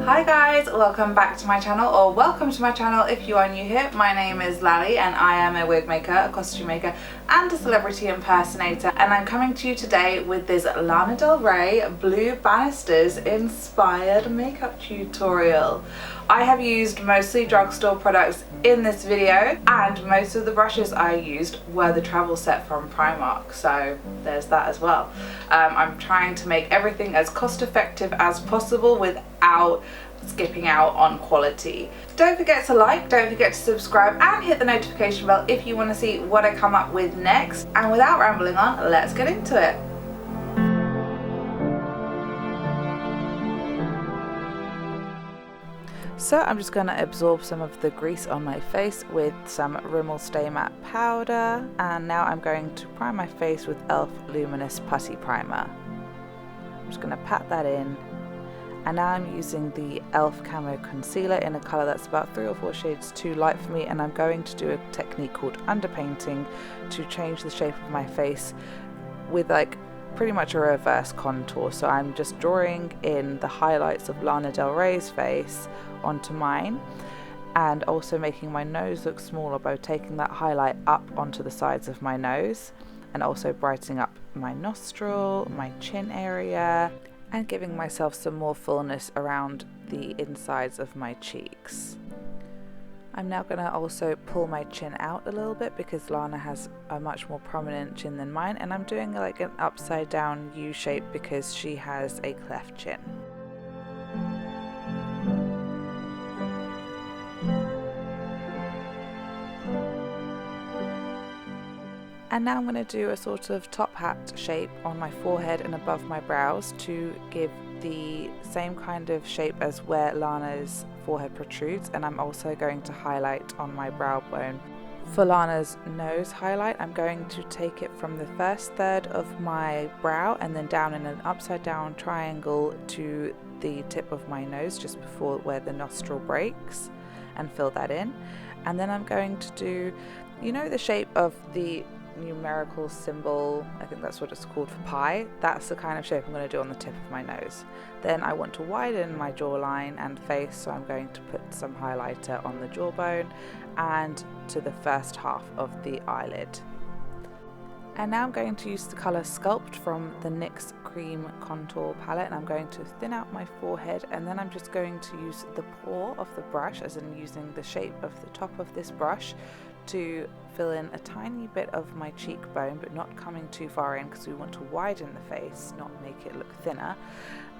Hi guys, welcome back to my channel, or welcome to my channel if you are new here. My name is Lally and I am a wig maker, a costume maker and a celebrity impersonator, and I'm coming to you today with this Lana Del Rey Blue Banisters inspired makeup tutorial. I have used mostly drugstore products in this video, and most of the brushes I used were the travel set from Primark, so there's that as well. I'm trying to make everything as cost effective as possible without skipping out on quality. Don't forget to like, don't forget to subscribe and hit the notification bell if you want to see what I come up with next. And without rambling on, let's get into it. So I'm just going to absorb some of the grease on my face with some Rimmel Stay Matte powder, and now I'm going to prime my face with e.l.f. Luminous Putty Primer. I'm just going to pat that in, and now I'm using the e.l.f. Camo Concealer in a colour that's about 3 or 4 shades too light for me, and I'm going to do a technique called underpainting to change the shape of my face with like pretty much a reverse contour. So I'm just drawing in the highlights of Lana Del Rey's face onto mine, and also making my nose look smaller by taking that highlight up onto the sides of my nose, and also brightening up my nostril, my chin area, and giving myself some more fullness around the insides of my cheeks. I'm now going to also pull my chin out a little bit because Lana has a much more prominent chin than mine, and I'm doing like an upside down U shape because she has a cleft chin. And now I'm going to do a sort of top hat shape on my forehead and above my brows to give the same kind of shape as where Lana's forehead protrudes, and I'm also going to highlight on my brow bone. For Lana's nose highlight, I'm going to take it from the first third of my brow and then down in an upside down triangle to the tip of my nose just before where the nostril breaks, and fill that in. And then I'm going to do, you know, the shape of the numerical symbol, I think that's what it's called, for pi. That's the kind of shape I'm going to do on the tip of my nose. Then I want to widen my jawline and face, so I'm going to put some highlighter on the jawbone and to the first half of the eyelid. And now I'm going to use the colour Sculpt from the NYX Cream Contour Palette, and I'm going to thin out my forehead, and then I'm just going to use the paw of the brush, as in using the shape of the top of this brush, to fill in a tiny bit of my cheekbone, but not coming too far in because we want to widen the face, not make it look thinner.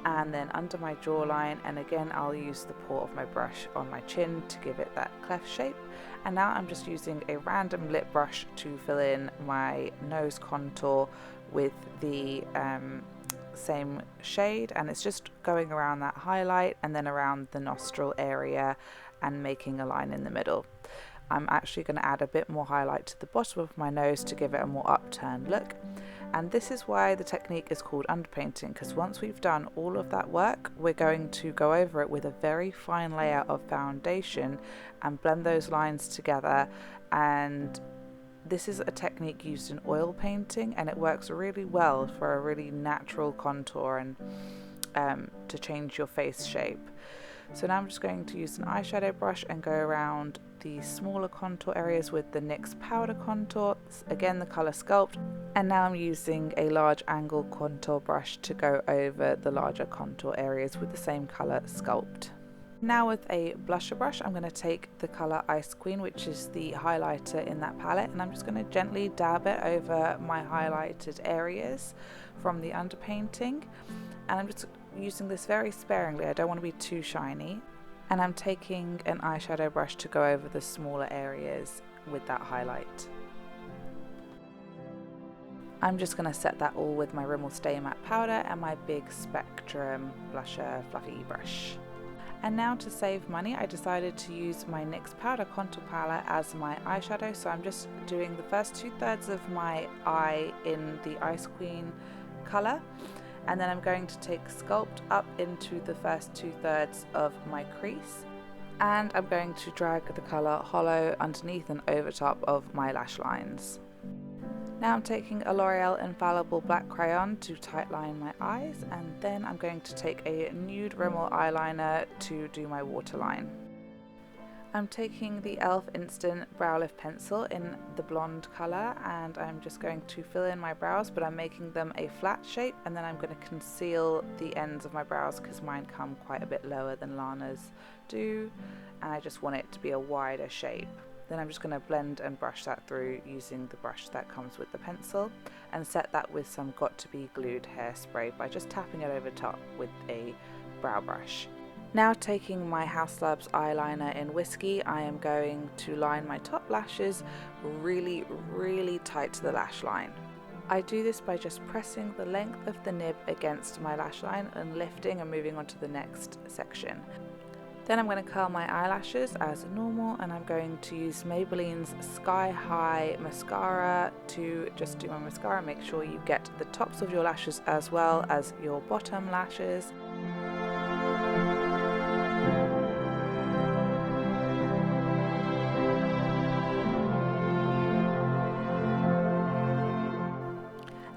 And then under my jawline, and again I'll use the paw of my brush on my chin to give it that cleft shape. And now I'm just using a random lip brush to fill in my nose contour with the same shade, and it's just going around that highlight and then around the nostril area and making a line in the middle. I'm actually going to add a bit more highlight to the bottom of my nose to give it a more upturned look. And this is why the technique is called underpainting, because once we've done all of that work, we're going to go over it with a very fine layer of foundation and blend those lines together. And this is a technique used in oil painting, and it works really well for a really natural contour and to change your face shape. So now I'm just going to use an eyeshadow brush and go around the smaller contour areas with the NYX powder contour, again the colour Sculpt, and now I'm using a large angle contour brush to go over the larger contour areas with the same colour Sculpt. Now with a blusher brush, I'm going to take the colour Ice Queen, which is the highlighter in that palette, and I'm just going to gently dab it over my highlighted areas from the underpainting. And I'm just using this very sparingly, I don't want to be too shiny. And I'm taking an eyeshadow brush to go over the smaller areas with that highlight. I'm just going to set that all with my Rimmel Stay Matte powder and my big Spectrum blusher fluffy brush. And now to save money, I decided to use my NYX powder contour palette as my eyeshadow, so I'm just doing the first 2/3 of my eye in the Ice Queen colour. And then I'm going to take Sculpt up into the first 2/3 of my crease, and I'm going to drag the colour Hollow underneath and over top of my lash lines. Now I'm taking a L'Oreal Infallible black crayon to tightline my eyes, and then I'm going to take a nude Rimmel eyeliner to do my waterline. I'm taking the e.l.f. Instant Brow Lift Pencil in the blonde colour, and I'm just going to fill in my brows, but I'm making them a flat shape, and then I'm going to conceal the ends of my brows because mine come quite a bit lower than Lana's do, and I just want it to be a wider shape. Then I'm just going to blend and brush that through using the brush that comes with the pencil, and set that with some Got To Be Glued hairspray by just tapping it over top with a brow brush. Now taking my HAUS eyeliner in Whiskey, I am going to line my top lashes really tight to the lash line. I do this by just pressing the length of the nib against my lash line and lifting and moving on to the next section. Then I'm going to curl my eyelashes as normal, and I'm going to use Maybelline's Sky High mascara to just do my mascara. Make sure you get the tops of your lashes as well as your bottom lashes.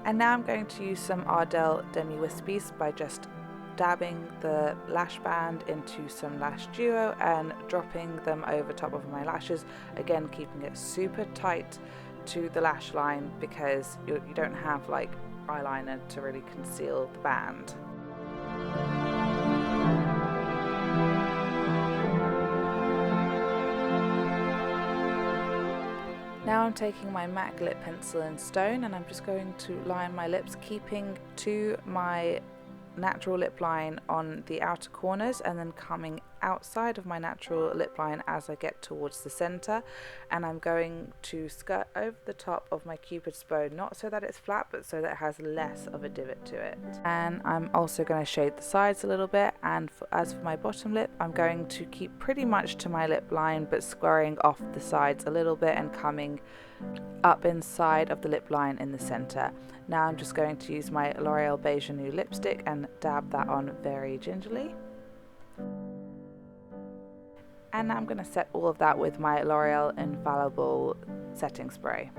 And now I'm going to use some Ardell DEMI Whispies by just dabbing the lash band into some lash duo and dropping them over top of my lashes, again keeping it super tight to the lash line because you don't have like eyeliner to really conceal the band. Now I'm taking my MAC lip pencil in Stone, and I'm just going to line my lips, keeping to my natural lip line on the outer corners and then coming outside of my natural lip line as I get towards the center, and I'm going to skirt over the top of my Cupid's bow, not so that it's flat but so that it has less of a divot to it. And I'm also going to shade the sides a little bit, and as for my bottom lip, I'm going to keep pretty much to my lip line but squaring off the sides a little bit and coming up inside of the lip line in the center. Now I'm just going to use my L'Oreal Beige Nude lipstick and dab that on very gingerly. And now I'm going to set all of that with my L'Oreal Infallible setting spray.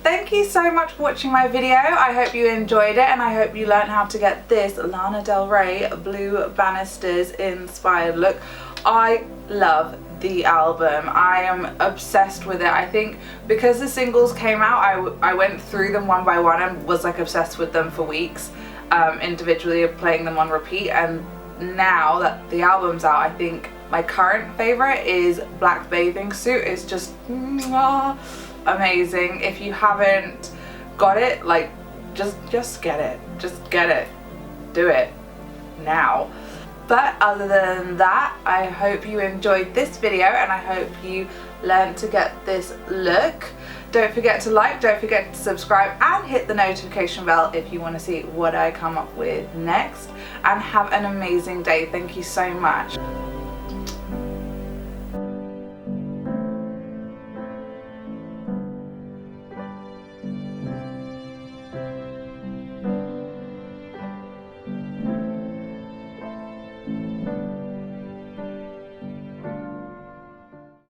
Thank you so much for watching my video. I hope you enjoyed it, and I hope you learned how to get this Lana Del Rey blue Banisters inspired look. I love the album. I am obsessed with it. I think because the singles came out, I went through them one by one and was like obsessed with them for weeks, individually playing them on repeat. And now that the album's out, I think my current favorite is Black Bathing Suit. It's just amazing. If you haven't got it, like just get it. Just get it. Do it now. But other than that, I hope you enjoyed this video, and I hope you learned to get this look. Don't forget to like, don't forget to subscribe, and hit the notification bell if you want to see what I come up with next. And have an amazing day. Thank you so much.